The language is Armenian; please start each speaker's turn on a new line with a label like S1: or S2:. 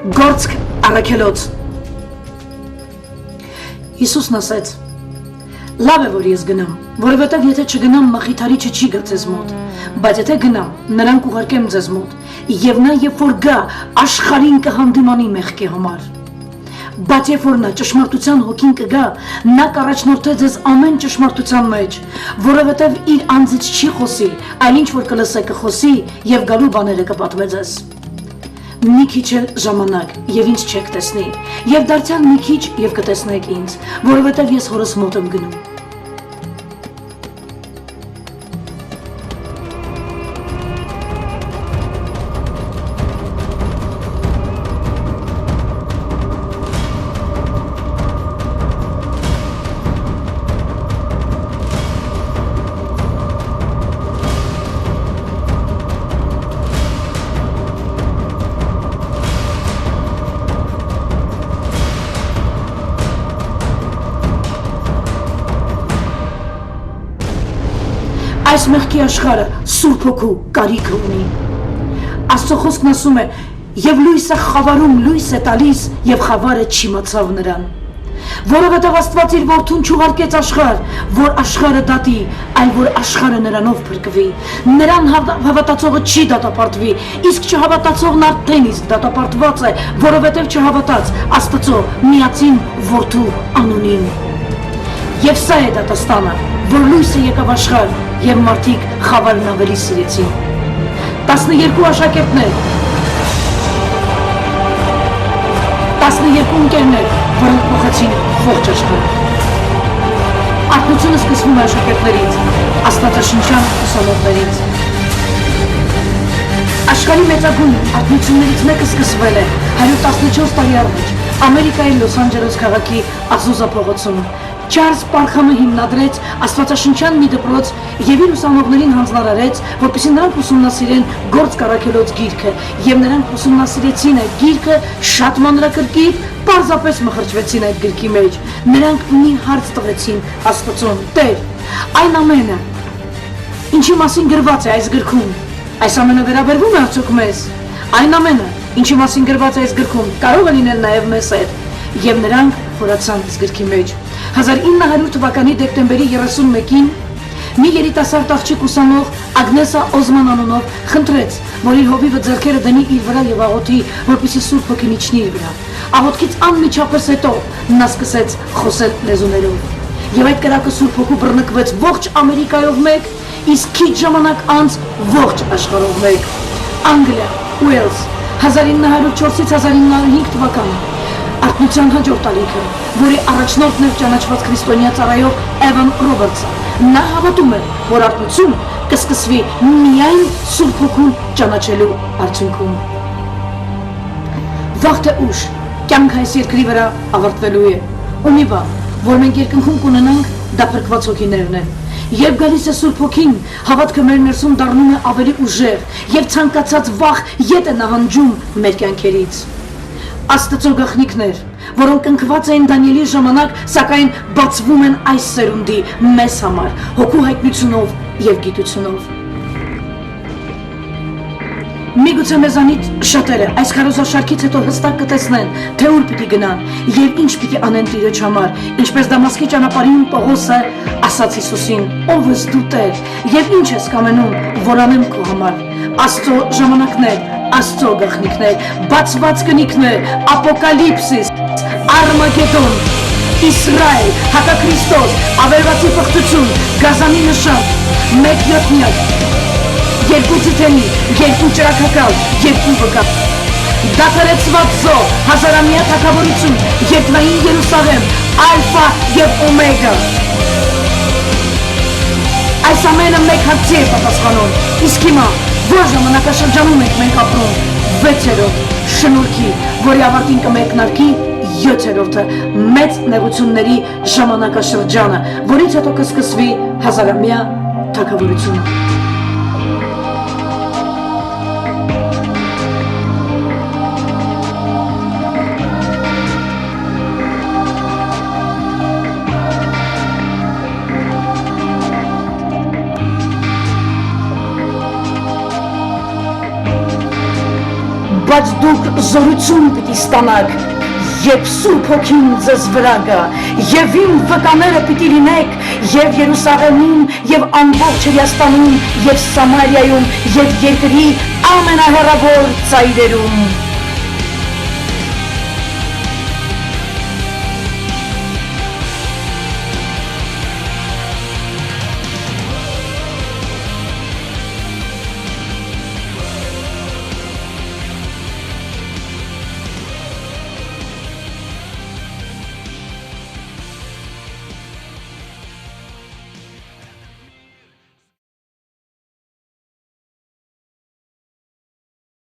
S1: Գործք առաքելոց։ Հիսուսն ասեց. Լավ է, որ ես գնամ, որովհետև եթե չգնամ, մխիթարիչը չի գա ձեզ մոտ, բայց եթե գնամ, նրան կուղարկեմ ձեզ մոտ, եւ նա երբ որ գա, աշխարհին կհանդիմանի մեղքի համար։ Բայց երբ որ նա ճշմարտության հոգին կգա, նա կառաջնորդի ձեզ ամեն ճշմարտության մեջ, որովհետև իր անձից չի խոսի, այլ ինչ որ կլսե կխոսի եւ գալու բաները կպատմե ձեզ։ Մի քիչ էլ ժամանակ եւ ինձ չեք տեսնի, եւ դարձյալ մի քիչ եւ կտեսնեք ինձ, որովհետեւ ես հորս մոտ եմ գնում։ Այս մեղքի աշխարհը Սուրբ Հոգու կարիք ունի։ Աստծո խոսքն ասում է. «Եվ լույսը խավարում լույս է տալիս, եւ խավարը չիմացավ նրան»։ Որովհետև Աստված իր որդուն չուղարկեց աշխարհ, որ աշխարհը դատի, այլ որ աշխարհը նրանով փրկվի։ Նրան հավատացողը չի դատապարտվի, իսկ չհավատացողն արդեն իսկ դատապարտված է, որովհետև չհավատաց Աստծո միածին որդու անունին։ Եվ սա է դատաստանը, որ լույսը եկավ աշխարհ, եւ մարդիկ խավարն ավելի սիրեցին։ 12 աշակերտներ, 12 ընկերներ, որոնք փոխեցին ողջ աշխարհը։ Արթնությունը սկսվում է աշակերտներից, աստվածաշնչյան ուսանողներից։ Աշխարհի մեծագույն արթնություններից մեկը սկսվել է 114 տարի առաջ Ամերիկայի Լոս Անջելես քաղաքի Ազուզա փողոցում։ Չարլզ Պարքամը հիմնադրեց աստվածաշնչյան մի դպրոց եւ իր ուսանողներին հանձնարարեց, որպեսզի նրանք ուսումնասիրեն Գործք առաքելոց գիրքը, եւ նրանք ուսումնասիրեցին այդ գիրքը շատ մանրակրկիտ, պարզապես մխրճվեցին այդ գրքի մեջ։ Նրանք մի հարց տվեցին Աստծուն. Տեր, այն ամենը, ինչի մասին գրված է այս գրքում, այս ամենը վերաբերվում է արդյոք մեզ։ Այն ամենը, ինչի մասին գրված է այս գրքում, կարող է լինել նաեւ մեզ հետ։ Եվ նրանք խորացան այս գրքի մեջ։ 1900 թվականի դեկտեմբերի 31-ին մի երիտասարդ աղջիկ ուսանող Ագնեսա Օզման անունով խնդրեց, որ իր հովիվը ձեռքերը դնի իր վրա եւ աղոթի, որպեսզի Սուրբ Հոգին իջնի իր վրա։ Աղոթքից անմիջապես հետո նա սկսեց խոսել լեզուներով։ Եվ այդ կրակը Սուրբ Հոգու բռնկվեց ողջ Ամերիկայով մեկ, իսկ քիչ ժամանակ անց ողջ աշխարհով մեկ։ Անգլիա, Ուելս, 1904-ից 1905 թվականը Արթնության հաջորդ ալիքը, որի առաջնորդն էր ճանաչված քրիստոնյա ծառայող Էվան Ռոբերտսը, նա հավատում է, որ արթնությունը կսկսվի միայն Սուրբ Հոգուն ճանաչելու արդյունքում։ Վաղ թե ուշ կյանքը այս երկրի վրա ավարտվելու է, ու մի բան, որ մենք երկնքում կունենանք, դա փրկված հոգիներն են։ Երբ գալիս է Սուրբ Հոգին, հավատքը մեր ներսում դառնում է ավելի ուժեղ եւ ցանկացած վախ ետ է նահանջում մեր կյանքերից։ Աստծո գաղտնիքներ, որոնք ընկված էին Դանիելի ժամանակ, սակայն բացվում են այս սերունդի մեզ համար, հոգու հայտնությունով եւ գիտությունով։ Միգուցե մեզանից շատերը այս քարոզաշարքից հետո հստակ կտեսնեն, թե ուր պիտի գնան եւ ինչ պիտի անեն Տիրոջ համար, ինչպես Դամասկի ճանապարհին Պողոսը ասաց Հիսուսին. «Ով ես դու Տեր, եւ ինչ ես կամենում, որ անեմ քո համար»։ Աստծո ժամանակներ, Աստծո գաղտնիքներ, բացված կնիքներ, Ապոկալիպսիս, Արմագեդոն, Իսրայել, Հակաքրիստոս, ավերվածի պղծություն, Գազանի նշան, մեկ յոթնյակ, երկու ձիթենի, երկու ճրագակալ, երկու վկա, դադարեցված զոհ, հազարամյա թագավորություն, երկնային Երուսաղեմ, ալֆա եւ օմեգա։ Այս ամենը մեկ հարցի է պատասխանում, իսկ հիմա որ ժամանակաշրջանում ենք մենք ապրում, 6-րդ շնորհքի, որի ավարտին կմեկնարկի 7-րդը մեծ նեղությունների ժամանակաշրջանը, որից հետո կսկսվի հազարամյա թագավորությունը։ բայց դուք զորություն պիտի ստանաք, երբ Սուրբ Հոգին ձեզ վրա գա, եւ իմ վկաները պիտի լինեք եւ Երուսաղեմում, եւ ամբողջ Հրեաստանում, եւ Սամարիայում, եւ երկրի ամենահեռավոր ծայրերում։